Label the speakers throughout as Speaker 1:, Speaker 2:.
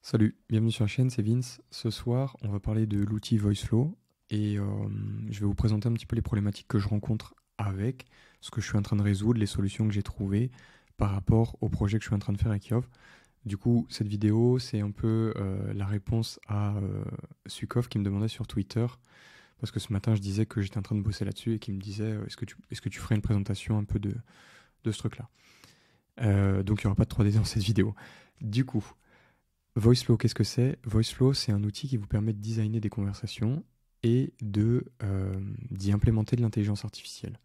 Speaker 1: Salut, bienvenue sur la chaîne, c'est Vince. Ce soir, on va parler de l'outil VoiceFlow et je vais vous présenter un petit peu les problématiques que je rencontre avec, ce que je suis en train de résoudre, les solutions que j'ai trouvées par rapport au projet que je suis en train de faire avec Yov. Du coup, cette vidéo, c'est un peu la réponse à Sukov qui me demandait sur Twitter, parce que ce matin, je disais que j'étais en train de bosser là-dessus et qui me disait est-ce que tu ferais une présentation un peu de ce truc-là. Donc, il n'y aura pas de 3D dans cette vidéo. Du coup, VoiceFlow, qu'est-ce que c'est? VoiceFlow, c'est un outil qui vous permet de designer des conversations et d'y implémenter de l'intelligence artificielle.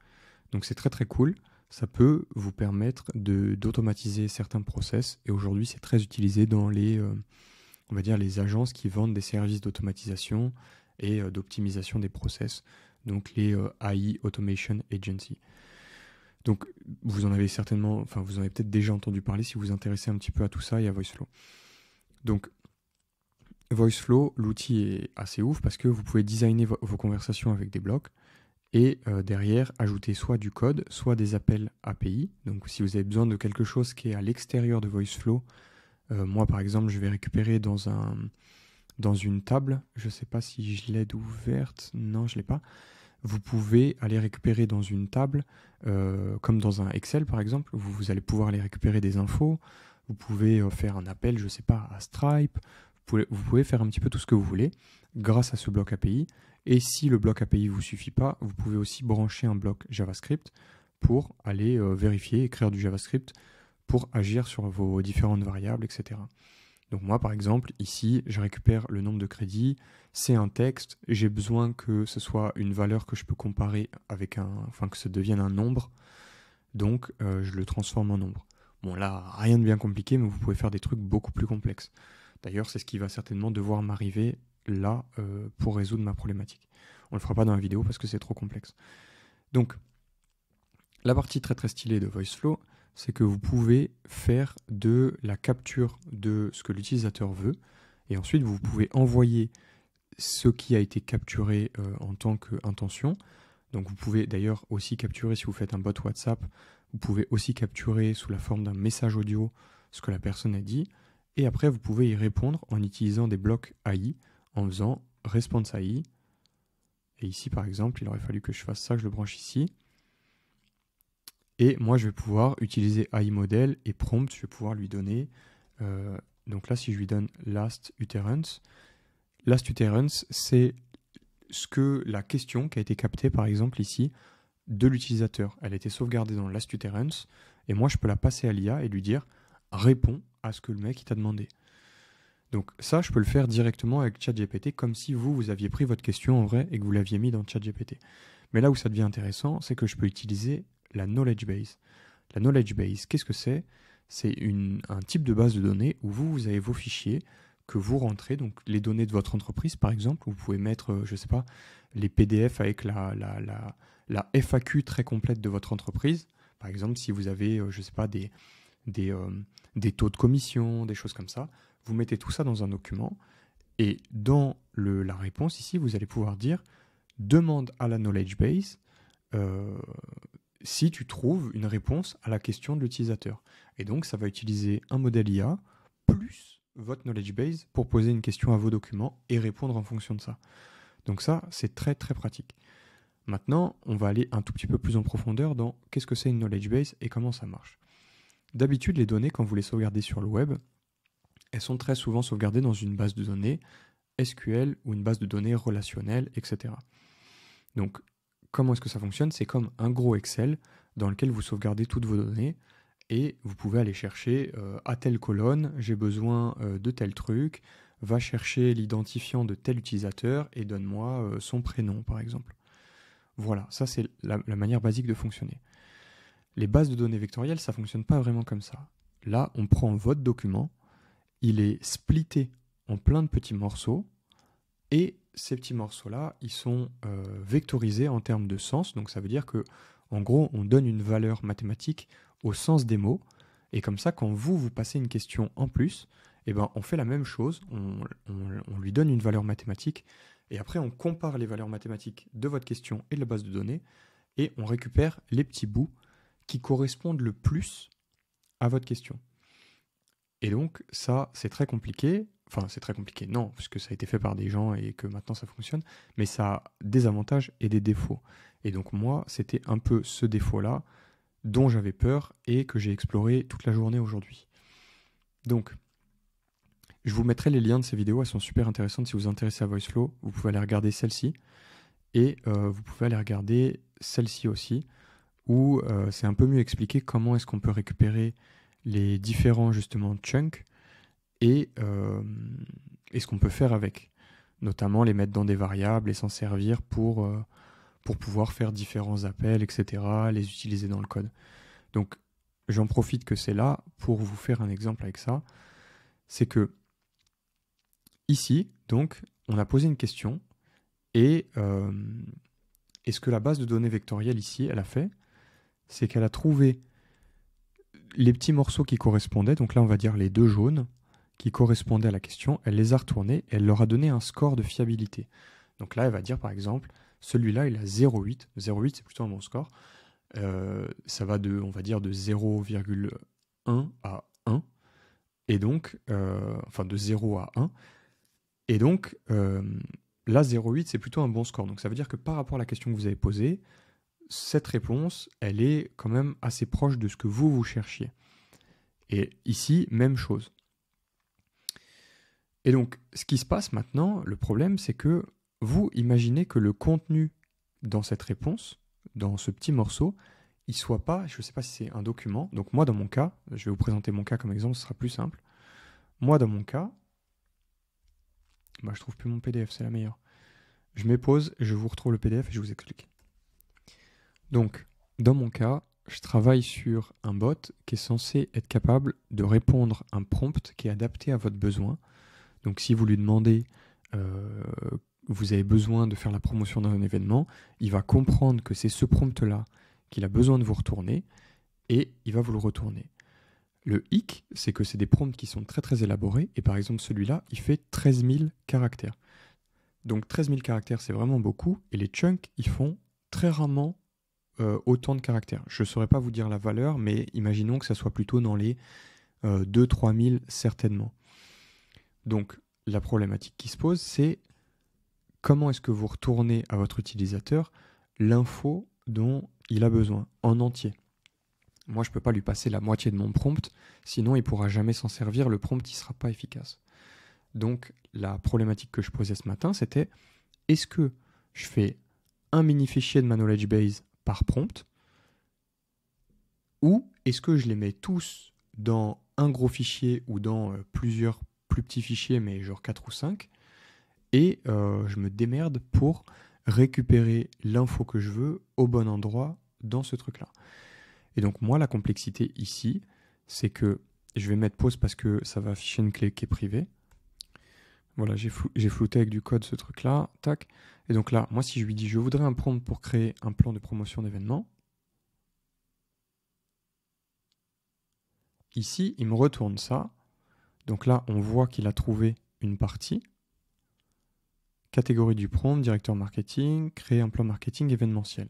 Speaker 1: Donc c'est très très cool. Ça peut vous permettre d'automatiser certains process et aujourd'hui c'est très utilisé dans on va dire les agences qui vendent des services d'automatisation et d'optimisation des process, donc les AI Automation Agency. Donc vous en avez certainement, enfin vous en avez peut-être déjà entendu parler si vous vous intéressez un petit peu à tout ça et à VoiceFlow. Donc VoiceFlow, l'outil est assez ouf parce que vous pouvez designer vos conversations avec des blocs et derrière ajouter soit du code, soit des appels API. Donc si vous avez besoin de quelque chose qui est à l'extérieur de VoiceFlow, moi par exemple je vais récupérer dans une table, je ne sais pas si je l'ai ouverte, non je ne l'ai pas. Vous pouvez aller récupérer dans une table, comme dans un Excel par exemple, vous allez pouvoir aller récupérer des infos, vous pouvez faire un appel, je ne sais pas, à Stripe, vous pouvez faire un petit peu tout ce que vous voulez grâce à ce bloc API. Et si le bloc API ne vous suffit pas, vous pouvez aussi brancher un bloc JavaScript pour aller vérifier, écrire du JavaScript pour agir sur vos différentes variables, etc. Donc moi, par exemple, ici, je récupère le nombre de crédits, c'est un texte, j'ai besoin que ce soit une valeur que je peux comparer avec enfin que ça devienne un nombre, donc je le transforme en nombre. Bon là, rien de bien compliqué, mais vous pouvez faire des trucs beaucoup plus complexes. D'ailleurs, c'est ce qui va certainement devoir m'arriver là pour résoudre ma problématique. On ne le fera pas dans la vidéo parce que c'est trop complexe. Donc, la partie très très stylée de VoiceFlow, c'est que vous pouvez faire de la capture de ce que l'utilisateur veut, et ensuite vous pouvez envoyer ce qui a été capturé en tant qu'intention. Donc vous pouvez d'ailleurs aussi capturer, si vous faites un bot WhatsApp, vous pouvez aussi capturer sous la forme d'un message audio ce que la personne a dit, et après vous pouvez y répondre en utilisant des blocs AI, en faisant response AI. Et ici par exemple, il aurait fallu que je fasse ça, je le branche ici. Et moi, je vais pouvoir utiliser AI model et prompt, je vais pouvoir lui donner. Donc là, si je lui donne last utterance, c'est la question qui a été captée, par exemple ici, de l'utilisateur. Elle a été sauvegardée dans last utterance, et moi, je peux la passer à l'IA et lui dire réponds à ce que le mec t'a demandé. Donc ça, je peux le faire directement avec ChatGPT, comme si vous aviez pris votre question en vrai et que vous l'aviez mis dans ChatGPT. Mais là où ça devient intéressant, c'est que je peux utiliser la knowledge base. La knowledge base, qu'est-ce que c'est? C'est un type de base de données où vous avez vos fichiers que vous rentrez, donc les données de votre entreprise par exemple, vous pouvez mettre, je ne sais pas, les PDF avec la FAQ très complète de votre entreprise. Par exemple, si vous avez, je ne sais pas, des taux de commission, des choses comme ça, vous mettez tout ça dans un document et dans la réponse ici, vous allez pouvoir dire demande à la knowledge base si tu trouves une réponse à la question de l'utilisateur. Et donc, ça va utiliser un modèle IA plus votre knowledge base pour poser une question à vos documents et répondre en fonction de ça. Donc ça, c'est très très pratique. Maintenant, on va aller un tout petit peu plus en profondeur dans qu'est-ce que c'est une knowledge base et comment ça marche. D'habitude, les données, quand vous les sauvegardez sur le web, elles sont très souvent sauvegardées dans une base de données SQL ou une base de données relationnelle, etc. Donc, comment est-ce que ça fonctionne? C'est comme un gros Excel dans lequel vous sauvegardez toutes vos données et vous pouvez aller chercher à telle colonne, j'ai besoin de tel truc, va chercher l'identifiant de tel utilisateur et donne-moi son prénom, par exemple. Voilà, ça c'est la manière basique de fonctionner. Les bases de données vectorielles, ça ne fonctionne pas vraiment comme ça. Là, on prend votre document, il est splitté en plein de petits morceaux, et ces petits morceaux-là, ils sont vectorisés en termes de sens. Donc ça veut dire que, en gros, on donne une valeur mathématique au sens des mots. Et comme ça, quand vous passez une question en plus, eh ben, on fait la même chose. On lui donne une valeur mathématique. Et après, on compare les valeurs mathématiques de votre question et de la base de données. Et on récupère les petits bouts qui correspondent le plus à votre question. Et donc, ça, c'est très compliqué. Enfin, c'est très compliqué, non, parce que ça a été fait par des gens et que maintenant ça fonctionne, mais ça a des avantages et des défauts. Et donc moi, c'était un peu ce défaut-là dont j'avais peur et que j'ai exploré toute la journée aujourd'hui. Donc, je vous mettrai les liens de ces vidéos, elles sont super intéressantes. Si vous vous intéressez à VoiceFlow, vous pouvez aller regarder celle-ci et vous pouvez aller regarder celle-ci aussi, où c'est un peu mieux expliqué comment est-ce qu'on peut récupérer les différents justement chunks et ce qu'on peut faire avec. Notamment les mettre dans des variables et s'en servir pour pouvoir faire différents appels, etc., les utiliser dans le code. Donc j'en profite que c'est là pour vous faire un exemple avec ça. C'est que ici, donc, on a posé une question et ce que la base de données vectorielle ici, elle a fait, c'est qu'elle a trouvé les petits morceaux qui correspondaient, donc là on va dire les deux jaunes, qui correspondaient à la question, elle les a retournés et elle leur a donné un score de fiabilité. Donc là, elle va dire par exemple, celui-là il a 0,8. 0,8 c'est plutôt un bon score. Ça va de, on va dire, de 0,1 à 1. Et donc, enfin de 0 à 1. Et donc, là 0,8 c'est plutôt un bon score. Donc ça veut dire que par rapport à la question que vous avez posée, cette réponse, elle est quand même assez proche de ce que vous cherchiez. Et ici, même chose. Et donc, ce qui se passe maintenant, le problème, c'est que vous imaginez que le contenu dans cette réponse, dans ce petit morceau, il soit pas, je ne sais pas si c'est un document. Donc moi, dans mon cas, je vais vous présenter mon cas comme exemple, ce sera plus simple. Moi, dans mon cas, je trouve plus mon PDF, c'est la meilleure. Je mets pause, je vous retrouve le PDF et je vous explique. Donc, dans mon cas, je travaille sur un bot qui est censé être capable de répondre à un prompt qui est adapté à votre besoin. Donc si vous lui demandez, vous avez besoin de faire la promotion d'un événement, il va comprendre que c'est ce prompt-là qu'il a besoin de vous retourner et il va vous le retourner. Le hic, c'est que c'est des prompts qui sont très très élaborés et par exemple celui-là, il fait 13 000 caractères. Donc 13 000 caractères, c'est vraiment beaucoup et les chunks, ils font très rarement autant de caractères. Je ne saurais pas vous dire la valeur, mais imaginons que ça soit plutôt dans les 2-3 000 certainement. Donc, la problématique qui se pose, c'est comment est-ce que vous retournez à votre utilisateur l'info dont il a besoin, en entier. Moi, je ne peux pas lui passer la moitié de mon prompt, sinon il ne pourra jamais s'en servir, le prompt ne sera pas efficace. Donc, la problématique que je posais ce matin, c'était est-ce que je fais un mini fichier de ma knowledge base par prompt, ou est-ce que je les mets tous dans un gros fichier ou dans plusieurs plus petits fichiers, mais genre 4 ou 5, et je me démerde pour récupérer l'info que je veux au bon endroit dans ce truc-là. Et donc moi, la complexité ici, c'est que je vais mettre pause parce que ça va afficher une clé qui est privée. Voilà, j'ai flouté avec du code ce truc-là, tac. Et donc là, moi, si je lui dis, je voudrais un prompt pour créer un plan de promotion d'événement, ici, il me retourne ça. Donc là, on voit qu'il a trouvé une partie. Catégorie du prompt, directeur marketing, créer un plan marketing événementiel.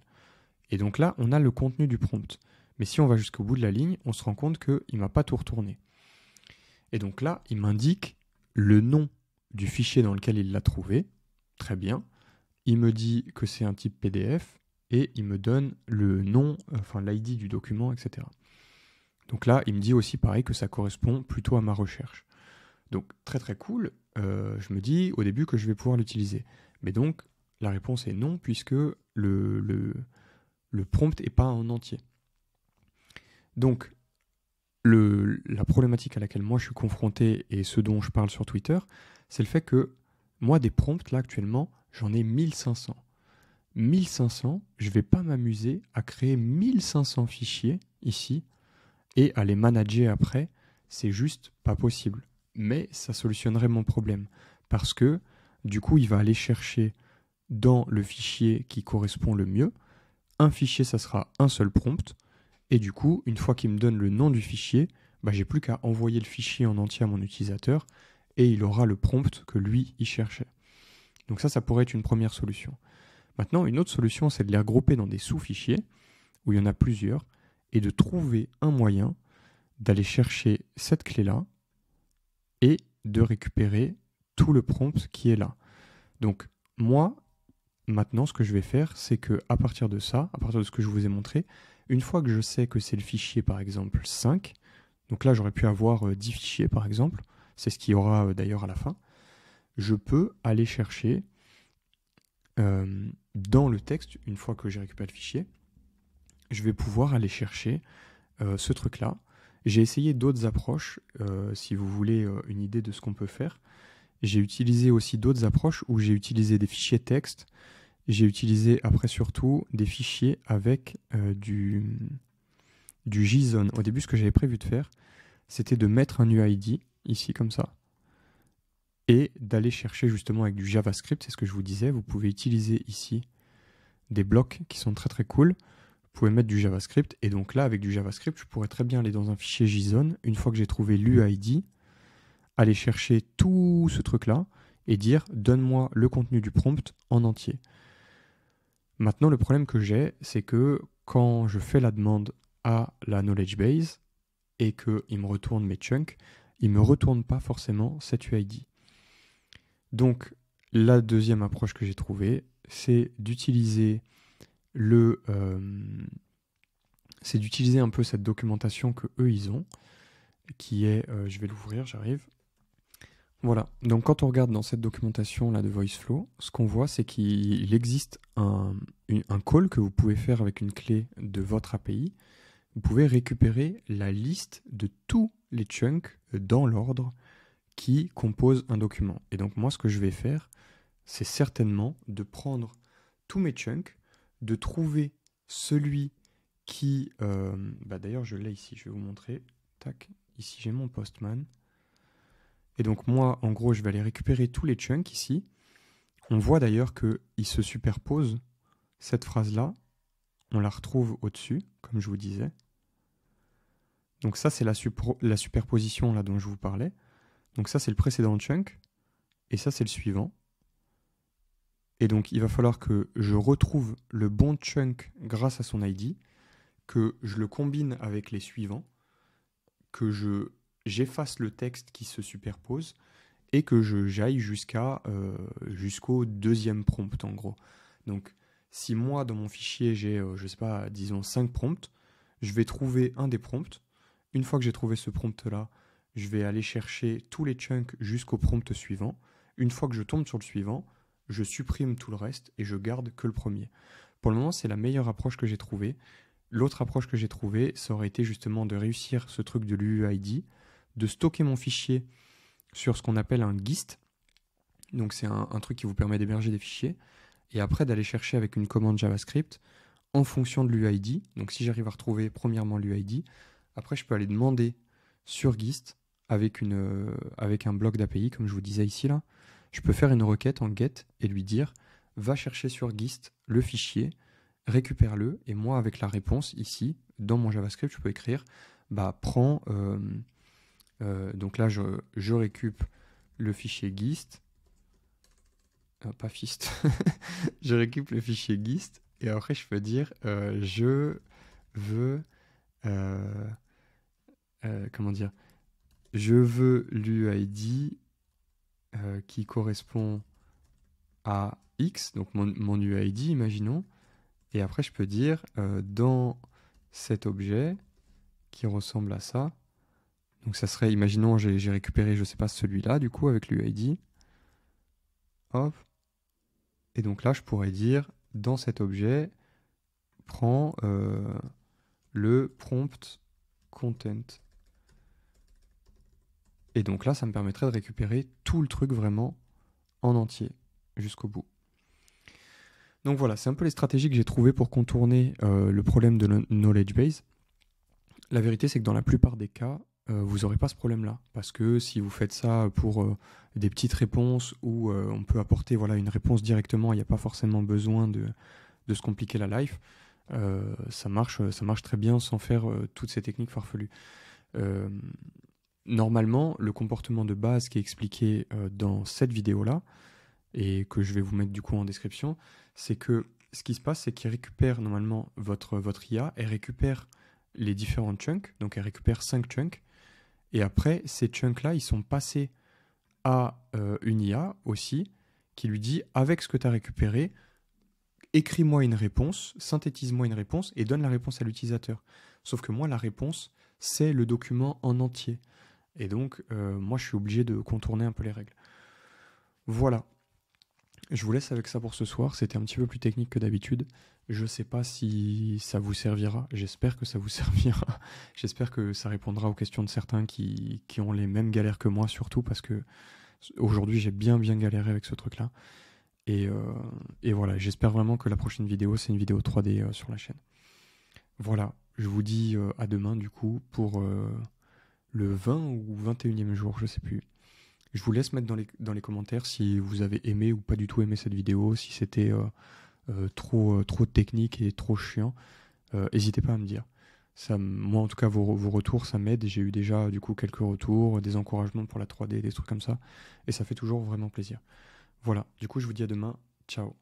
Speaker 1: Et donc là, on a le contenu du prompt. Mais si on va jusqu'au bout de la ligne, on se rend compte qu'il ne m'a pas tout retourné. Et donc là, il m'indique le nom du fichier dans lequel il l'a trouvé. Très bien. Il me dit que c'est un type PDF et il me donne le nom, enfin l'ID du document, etc. Donc là, il me dit aussi pareil que ça correspond plutôt à ma recherche. Donc très très cool, je me dis au début que je vais pouvoir l'utiliser. Mais donc la réponse est non puisque le prompt n'est pas en entier. Donc la problématique à laquelle moi je suis confronté et ce dont je parle sur Twitter, c'est le fait que moi des prompts là actuellement, j'en ai 1500. 1500, je ne vais pas m'amuser à créer 1500 fichiers ici et à les manager après, c'est juste pas possible. Mais ça solutionnerait mon problème parce que du coup, il va aller chercher dans le fichier qui correspond le mieux. Un fichier, ça sera un seul prompt. Et du coup, une fois qu'il me donne le nom du fichier, j'ai plus qu'à envoyer le fichier en entier à mon utilisateur et il aura le prompt que lui, il cherchait. Donc ça pourrait être une première solution. Maintenant, une autre solution, c'est de les regrouper dans des sous-fichiers où il y en a plusieurs et de trouver un moyen d'aller chercher cette clé-là et de récupérer tout le prompt qui est là. Donc moi, maintenant, ce que je vais faire, c'est que à partir de ça, à partir de ce que je vous ai montré, une fois que je sais que c'est le fichier par exemple 5, donc là j'aurais pu avoir 10 fichiers par exemple, c'est ce qu'il y aura d'ailleurs à la fin, je peux aller chercher dans le texte, une fois que j'ai récupéré le fichier, je vais pouvoir aller chercher ce truc-là. J'ai essayé d'autres approches, si vous voulez une idée de ce qu'on peut faire. J'ai utilisé aussi d'autres approches où j'ai utilisé des fichiers texte. J'ai utilisé après surtout des fichiers avec du JSON. Au début, ce que j'avais prévu de faire, c'était de mettre un UID, ici comme ça, et d'aller chercher justement avec du JavaScript, c'est ce que je vous disais. Vous pouvez utiliser ici des blocs qui sont très très cool. Vous pouvez mettre du JavaScript, et donc là, avec du JavaScript, je pourrais très bien aller dans un fichier JSON, une fois que j'ai trouvé l'UID, aller chercher tout ce truc-là, et dire, donne-moi le contenu du prompt en entier. Maintenant, le problème que j'ai, c'est que quand je fais la demande à la knowledge base, et qu'il me retourne mes chunks, il ne me retourne pas forcément cet UID. Donc, la deuxième approche que j'ai trouvée, c'est d'utiliser c'est d'utiliser un peu cette documentation que eux ils ont, qui est, je vais l'ouvrir, j'arrive. Voilà, donc quand on regarde dans cette documentation là de VoiceFlow, ce qu'on voit c'est qu'il existe un call que vous pouvez faire avec une clé de votre API. Vous pouvez récupérer la liste de tous les chunks dans l'ordre qui composent un document. Et donc moi ce que je vais faire, c'est certainement de prendre tous mes chunks, de trouver celui qui... d'ailleurs je l'ai ici, je vais vous montrer. Tac, ici j'ai mon Postman. Et donc moi, en gros, je vais aller récupérer tous les chunks ici. On voit d'ailleurs qu'ils se superposent. Cette phrase-là, on la retrouve au-dessus, comme je vous disais. Donc ça, c'est la superposition là dont je vous parlais. Donc ça, c'est le précédent chunk. Et ça, c'est le suivant. Et donc, il va falloir que je retrouve le bon chunk grâce à son ID, que je le combine avec les suivants, que j'efface le texte qui se superpose et que j'aille jusqu'au deuxième prompt en gros. Donc si moi dans mon fichier j'ai, je sais pas, disons 5 prompts, je vais trouver un des prompts. Une fois que j'ai trouvé ce prompt là, je vais aller chercher tous les chunks jusqu'au prompt suivant. Une fois que je tombe sur le suivant, je supprime tout le reste et je garde que le premier. Pour le moment, c'est la meilleure approche que j'ai trouvée. L'autre approche que j'ai trouvée, ça aurait été justement de réussir ce truc de l'UID, de stocker mon fichier sur ce qu'on appelle un GIST. Donc c'est un truc qui vous permet d'héberger des fichiers. Et après d'aller chercher avec une commande JavaScript en fonction de l'UID. Donc si j'arrive à retrouver premièrement l'UID, après je peux aller demander sur GIST avec un bloc d'API, comme je vous disais ici là. Je peux faire une requête en GET et lui dire va chercher sur GIST le fichier, récupère-le, et moi avec la réponse ici, dans mon JavaScript, je peux écrire prends, donc là je récup le fichier GIST, pas FIST, je récup le fichier GIST, et après je peux dire je veux, comment dire, je veux l'UID qui correspond à X, donc mon UID, imaginons. Et après, je peux dire dans cet objet qui ressemble à ça. Donc ça serait, imaginons, j'ai récupéré, je sais pas, celui-là, du coup, avec l'UID. Hop. Et donc là, je pourrais dire dans cet objet, prends le prompt content. Et donc là, ça me permettrait de récupérer tout le truc vraiment en entier, jusqu'au bout. Donc voilà, c'est un peu les stratégies que j'ai trouvées pour contourner le problème de knowledge base. La vérité, c'est que dans la plupart des cas, vous n'aurez pas ce problème-là. Parce que si vous faites ça pour des petites réponses où on peut apporter une réponse directement, il n'y a pas forcément besoin de se compliquer la life, ça marche très bien sans faire toutes ces techniques farfelues. Normalement, le comportement de base qui est expliqué dans cette vidéo-là, et que je vais vous mettre du coup en description, c'est que ce qui se passe, c'est qu'il récupère normalement votre IA, elle récupère les différents chunks, donc elle récupère 5 chunks, et après, ces chunks-là, ils sont passés a une IA aussi qui lui dit, avec ce que tu as récupéré, écris-moi une réponse, synthétise-moi une réponse et donne la réponse à l'utilisateur. Sauf que moi, la réponse, c'est le document en entier. Et donc, moi, je suis obligé de contourner un peu les règles. Voilà. Je vous laisse avec ça pour ce soir. C'était un petit peu plus technique que d'habitude. Je sais pas si ça vous servira. J'espère que ça vous servira. J'espère que ça répondra aux questions de certains qui ont les mêmes galères que moi, surtout parce que aujourd'hui, j'ai bien galéré avec ce truc-là. Et voilà, j'espère vraiment que la prochaine vidéo, c'est une vidéo 3D sur la chaîne. Voilà, je vous dis à demain du coup pour le 20 ou 21e jour, je sais plus. Je vous laisse mettre dans les commentaires si vous avez aimé ou pas du tout aimé cette vidéo, si c'était trop technique et trop chiant. N'hésitez pas à me dire. Ça, moi en tout cas vos retours ça m'aide. J'ai eu déjà du coup quelques retours, des encouragements pour la 3D, des trucs comme ça. Et ça fait toujours vraiment plaisir. Voilà, du coup je vous dis à demain. Ciao.